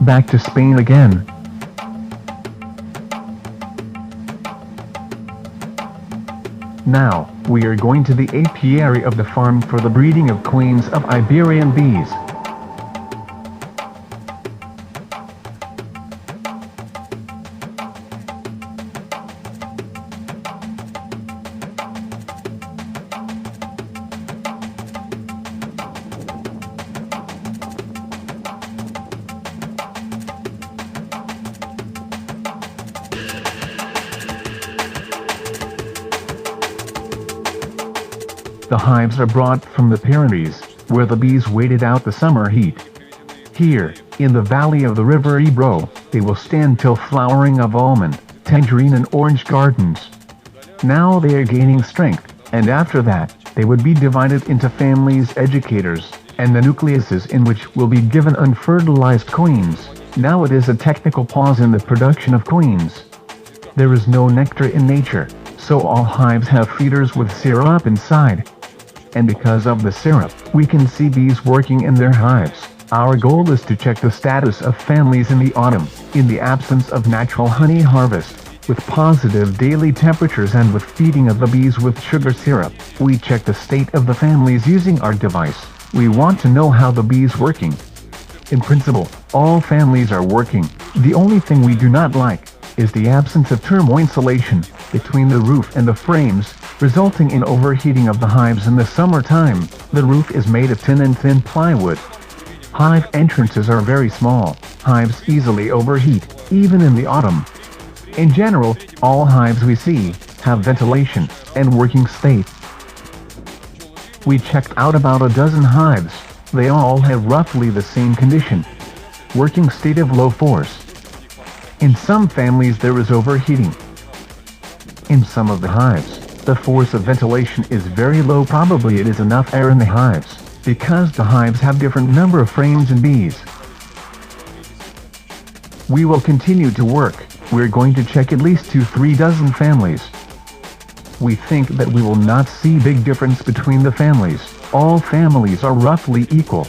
back to Spain again. Now, we are going to the apiary of the farm for the breeding of queens of Iberian bees. The hives are brought from the Pyrenees, where the bees waited out the summer heat. Here, in the valley of the river Ebro, they will stand till flowering of almond, tangerine and orange gardens. Now they are gaining strength, and after that, they would be divided into families, educators, and the nucleuses in which will be given unfertilized queens. Now it is a technical pause in the production of queens. There is no nectar in nature, so all hives have feeders with syrup inside. And because of the syrup, we can see bees working in their hives. Our goal is to check the status of families in the autumn, in the absence of natural honey harvest, with positive daily temperatures and with feeding of the bees with sugar syrup. We check the state of the families using our device. We want to know how the bees working. In principle, all families are working. The only thing we do not like is the absence of thermal insulation between the roof and the frames, resulting in overheating of the hives in the summertime. The roof is made of tin and thin plywood. Hive entrances are very small. Hives easily overheat, even in the autumn. In general, all hives we see have ventilation and working state. We checked out about a dozen hives. They all have roughly the same condition. Working state of low force. In some families there is overheating. In some of the hives, the force of ventilation is very low. Probably it is enough air in the hives, because the hives have different number of frames and bees. We will continue to work. We're going to check at least 2-3 dozen families. We think that we will not see big difference between the families. All families are roughly equal.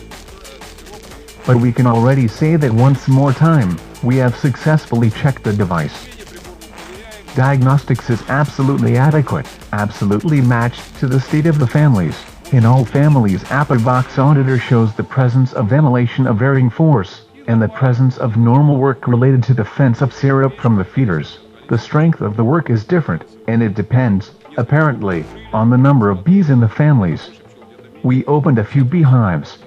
But we can already say that once more time, we have successfully checked the device. Diagnostics is absolutely adequate, absolutely matched to the state of the families. In all families, Apivox auditor shows the presence of ventilation of varying force, and the presence of normal work related to defense of syrup from the feeders. The strength of the work is different, and it depends, apparently, on the number of bees in the families. We opened a few beehives.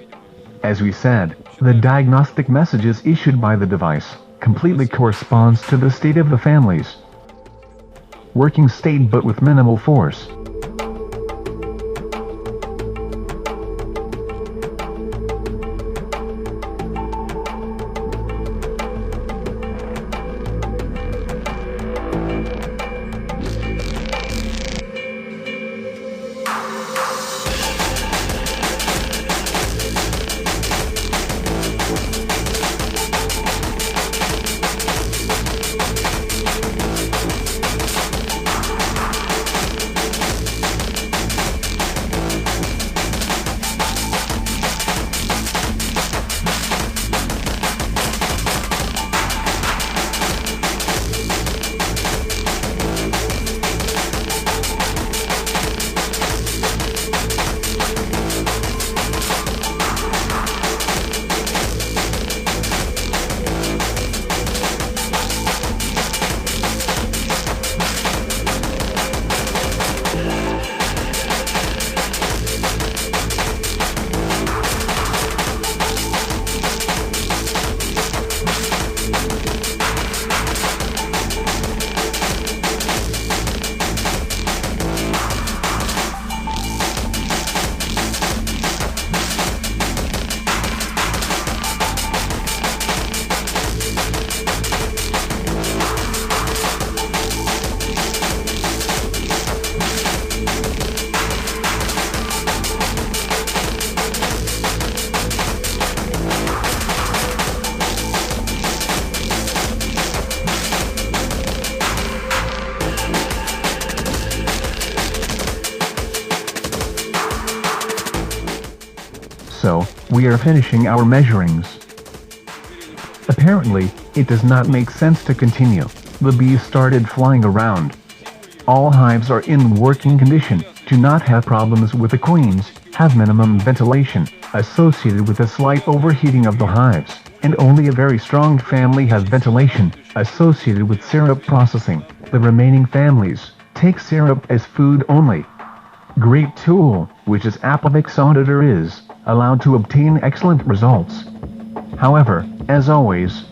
As we said, the diagnostic messages issued by the device completely corresponds to the state of the families. Working state but with minimal force. So, we are finishing our measurings. Apparently, it does not make sense to continue. The bees started flying around. All hives are in working condition, do not have problems with the queens, have minimum ventilation, associated with a slight overheating of the hives, and only a very strong family has ventilation, associated with syrup processing. The remaining families take syrup as food only. Great tool, which is Apovics Auditor is allowed to obtain excellent results. However, as always,